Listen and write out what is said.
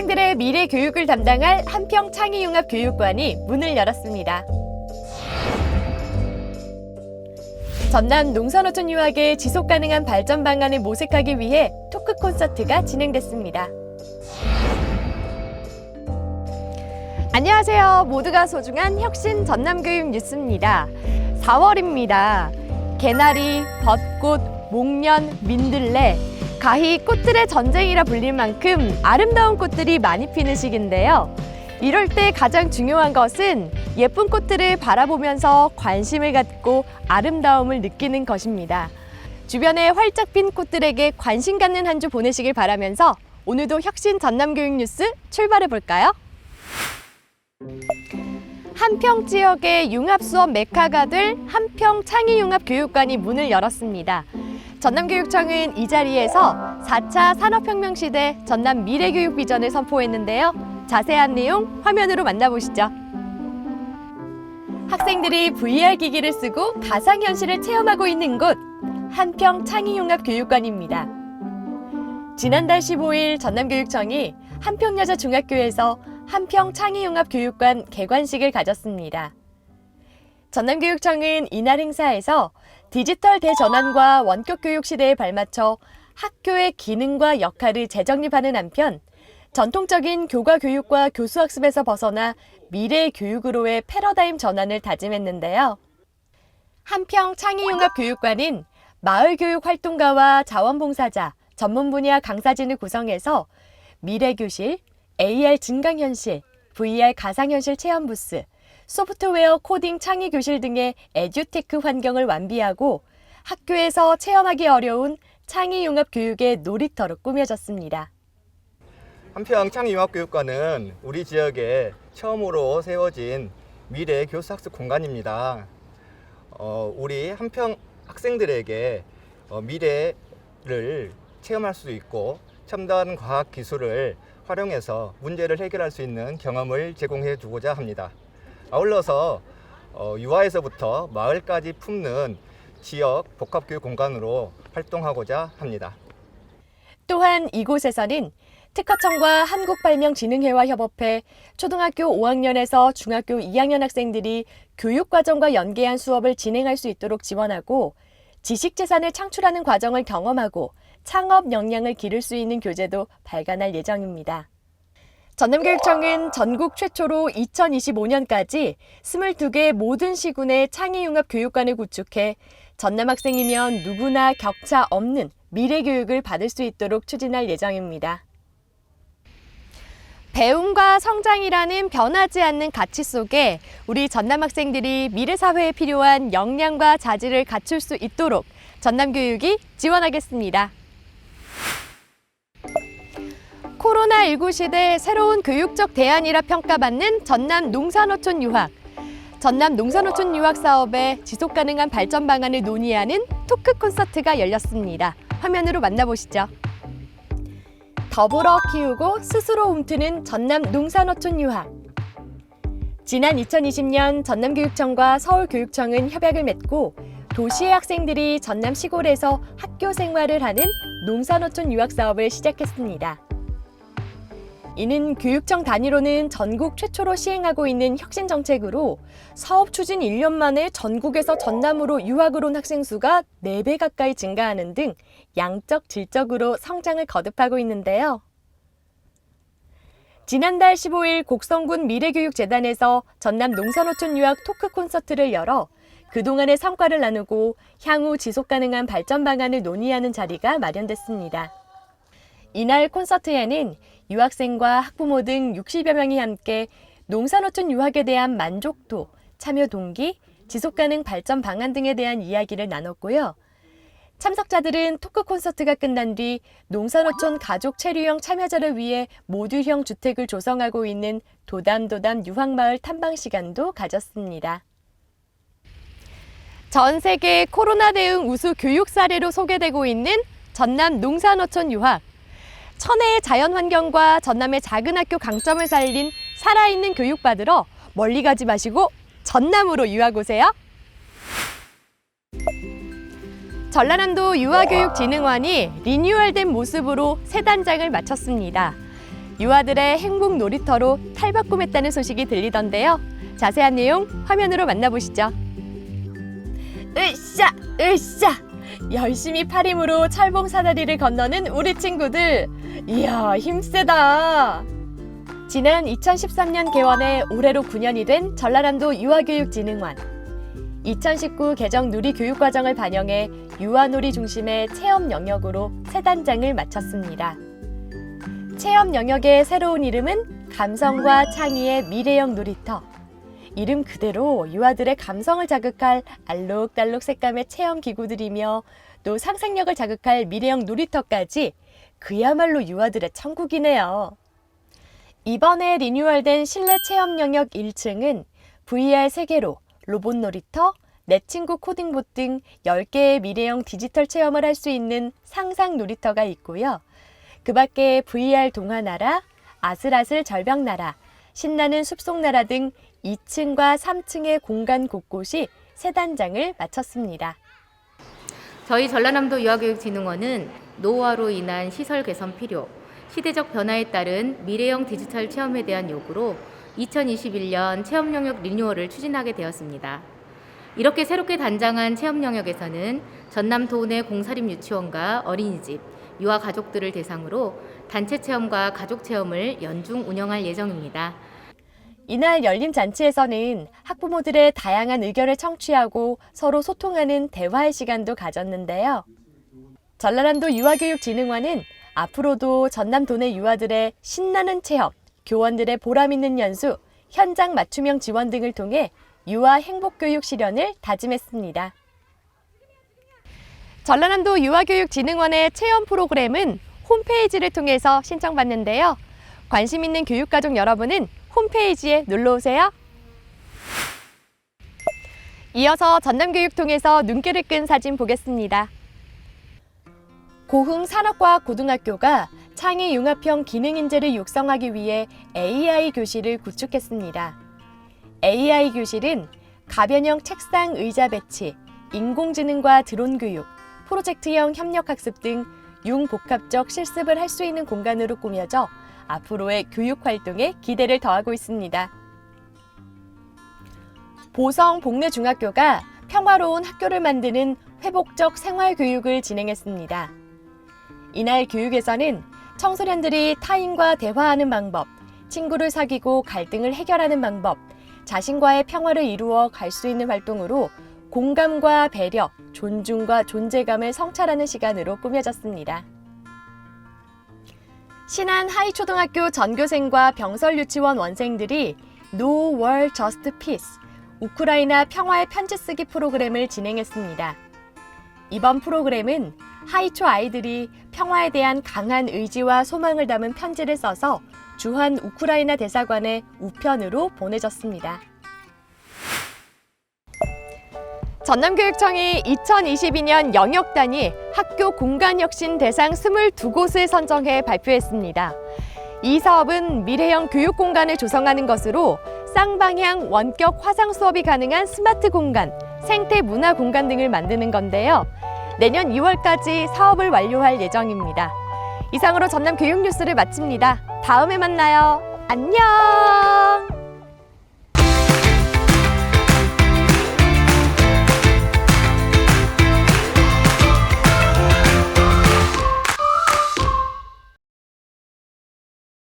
학생들의 미래 교육을 담당할 한평창의융합교육관이 문을 열었습니다. 전남 농산어촌 유학의 지속가능한 발전 방안을 모색하기 위해 토크 콘서트가 진행됐습니다. 안녕하세요. 모두가 소중한 혁신 전남교육 뉴스입니다. 4월입니다. 개나리, 벚꽃, 목련, 민들레, 가히 꽃들의 전쟁이라 불릴 만큼 아름다운 꽃들이 많이 피는 시기인데요. 이럴 때 가장 중요한 것은 예쁜 꽃들을 바라보면서 관심을 갖고 아름다움을 느끼는 것입니다. 주변에 활짝 핀 꽃들에게 관심 갖는 한 주 보내시길 바라면서 오늘도 혁신 전남교육 뉴스 출발해 볼까요? 한평 지역의 융합수업 메카가 될 한평창의융합교육관이 문을 열었습니다. 전남교육청은 이 자리에서 4차 산업혁명 시대 전남 미래교육 비전을 선포했는데요. 자세한 내용 화면으로 만나보시죠. 학생들이 VR 기기를 쓰고 가상현실을 체험하고 있는 곳, 한평창의융합교육관입니다. 지난달 15일 전남교육청이 한평여자중학교에서 한평창의융합교육관 개관식을 가졌습니다. 전남교육청은 이날 행사에서 디지털 대전환과 원격교육 시대에 발맞춰 학교의 기능과 역할을 재정립하는 한편 전통적인 교과 교육과 교수학습에서 벗어나 미래의 교육으로의 패러다임 전환을 다짐했는데요. 한평창의융합교육관은 마을교육 활동가와 자원봉사자, 전문 분야 강사진을 구성해서 미래교실, AR 증강현실, VR 가상현실 체험 부스, 소프트웨어 코딩 창의 교실 등의 에듀테크 환경을 완비하고 학교에서 체험하기 어려운 창의융합 교육의 놀이터로 꾸며졌습니다. 한평창의융합교육관은 우리 지역에 처음으로 세워진 미래 교수학습 공간입니다. 우리 한평 학생들에게 미래를 체험할 수 있고 첨단 과학 기술을 활용해서 문제를 해결할 수 있는 경험을 제공해 주고자 합니다. 아울러서 유아에서부터 마을까지 품는 지역 복합교육 공간으로 활동하고자 합니다. 또한 이곳에서는 특허청과 한국발명진흥회와 협업해 초등학교 5학년에서 중학교 2학년 학생들이 교육과정과 연계한 수업을 진행할 수 있도록 지원하고 지식재산을 창출하는 과정을 경험하고 창업 역량을 기를 수 있는 교재도 발간할 예정입니다. 전남교육청은 전국 최초로 2025년까지 22개 모든 시군의 창의융합교육관을 구축해 전남 학생이면 누구나 격차 없는 미래교육을 받을 수 있도록 추진할 예정입니다. 배움과 성장이라는 변하지 않는 가치 속에 우리 전남 학생들이 미래 사회에 필요한 역량과 자질을 갖출 수 있도록 전남교육이 지원하겠습니다. 코로나19 시대 새로운 교육적 대안이라 평가받는 전남 농산어촌 유학. 전남 농산어촌 유학 사업의 지속가능한 발전 방안을 논의하는 토크 콘서트가 열렸습니다. 화면으로 만나보시죠. 더불어 키우고 스스로 움트는 전남 농산어촌 유학. 지난 2020년 전남교육청과 서울교육청은 협약을 맺고 도시의 학생들이 전남 시골에서 학교 생활을 하는 농산어촌 유학 사업을 시작했습니다. 이는 교육청 단위로는 전국 최초로 시행하고 있는 혁신 정책으로 사업 추진 1년 만에 전국에서 전남으로 유학을 온 학생 수가 4배 가까이 증가하는 등 양적, 질적으로 성장을 거듭하고 있는데요. 지난달 15일 곡성군 미래교육재단에서 전남 농산어촌 유학 토크 콘서트를 열어 그동안의 성과를 나누고 향후 지속가능한 발전 방안을 논의하는 자리가 마련됐습니다. 이날 콘서트에는 유학생과 학부모 등 60여 명이 함께 농산어촌 유학에 대한 만족도, 참여 동기, 지속가능 발전 방안 등에 대한 이야기를 나눴고요. 참석자들은 토크 콘서트가 끝난 뒤 농산어촌 가족 체류형 참여자를 위해 모듈형 주택을 조성하고 있는 도담도담 유학마을 탐방 시간도 가졌습니다. 전 세계 코로나 대응 우수 교육 사례로 소개되고 있는 전남 농산어촌 유학. 천혜의 자연환경과 전남의 작은 학교 강점을 살린 살아있는 교육 받으러 멀리 가지 마시고 전남으로 유학 오세요. 전라남도 유아교육진흥원이 리뉴얼된 모습으로 새 단장을 마쳤습니다. 유아들의 행복 놀이터로 탈바꿈했다는 소식이 들리던데요. 자세한 내용 화면으로 만나보시죠. 으쌰 으쌰, 열심히 팔 힘으로 철봉 사다리를 건너는 우리 친구들. 이야, 힘세다. 지난 2013년 개원해 올해로 9년이 된 전라남도 유아교육진흥원. 2019 개정 누리교육과정을 반영해 유아놀이 중심의 체험 영역으로 새 단장을 마쳤습니다. 체험 영역의 새로운 이름은 감성과 창의의 미래형 놀이터. 이름 그대로 유아들의 감성을 자극할 알록달록 색감의 체험 기구들이며 또 상상력을 자극할 미래형 놀이터까지 그야말로 유아들의 천국이네요. 이번에 리뉴얼된 실내 체험 영역 1층은 VR 세계로 로봇 놀이터, 내 친구 코딩봇 등 10개의 미래형 디지털 체험을 할 수 있는 상상 놀이터가 있고요. 그 밖에 VR 동화나라, 아슬아슬 절벽나라, 신나는 숲속나라 등 2층과 3층의 공간 곳곳이 새 단장을 마쳤습니다. 저희 전라남도 유아교육진흥원은 노후화로 인한 시설 개선 필요, 시대적 변화에 따른 미래형 디지털 체험에 대한 요구로 2021년 체험 영역 리뉴얼을 추진하게 되었습니다. 이렇게 새롭게 단장한 체험 영역에서는 전남 도내 공사립 유치원과 어린이집, 유아 가족들을 대상으로 단체 체험과 가족 체험을 연중 운영할 예정입니다. 이날 열린 잔치에서는 학부모들의 다양한 의견을 청취하고 서로 소통하는 대화의 시간도 가졌는데요. 전라남도 유아교육진흥원은 앞으로도 전남 도내 유아들의 신나는 체험, 교원들의 보람있는 연수, 현장 맞춤형 지원 등을 통해 유아 행복교육 실현을 다짐했습니다. 전라남도 유아교육진흥원의 체험 프로그램은 홈페이지를 통해서 신청받는데요. 관심 있는 교육가족 여러분은 홈페이지에 놀러오세요. 이어서 전남교육통에서 눈길을 끈 사진 보겠습니다. 고흥 산업과학고등학교가 창의 융합형 기능인재를 육성하기 위해 AI 교실을 구축했습니다. AI 교실은 가변형 책상 의자 배치, 인공지능과 드론 교육, 프로젝트형 협력학습 등 융복합적 실습을 할 수 있는 공간으로 꾸며져 앞으로의 교육 활동에 기대를 더하고 있습니다. 보성 복내중학교가 평화로운 학교를 만드는 회복적 생활교육을 진행했습니다. 이날 교육에서는 청소년들이 타인과 대화하는 방법, 친구를 사귀고 갈등을 해결하는 방법, 자신과의 평화를 이루어 갈 수 있는 활동으로 공감과 배려, 존중과 존재감을 성찰하는 시간으로 꾸며졌습니다. 신안 하이초등학교 전교생과 병설 유치원 원생들이 No War Just Peace, 우크라이나 평화의 편지 쓰기 프로그램을 진행했습니다. 이번 프로그램은 하이초 아이들이 평화에 대한 강한 의지와 소망을 담은 편지를 써서 주한 우크라이나 대사관에 우편으로 보내졌습니다. 전남교육청이 2022년 영역 단위 학교 공간혁신 대상 22곳을 선정해 발표했습니다. 이 사업은 미래형 교육 공간을 조성하는 것으로 쌍방향 원격 화상 수업이 가능한 스마트 공간, 생태 문화 공간 등을 만드는 건데요. 내년 2월까지 사업을 완료할 예정입니다. 이상으로 전남 교육 뉴스를 마칩니다. 다음에 만나요. 안녕!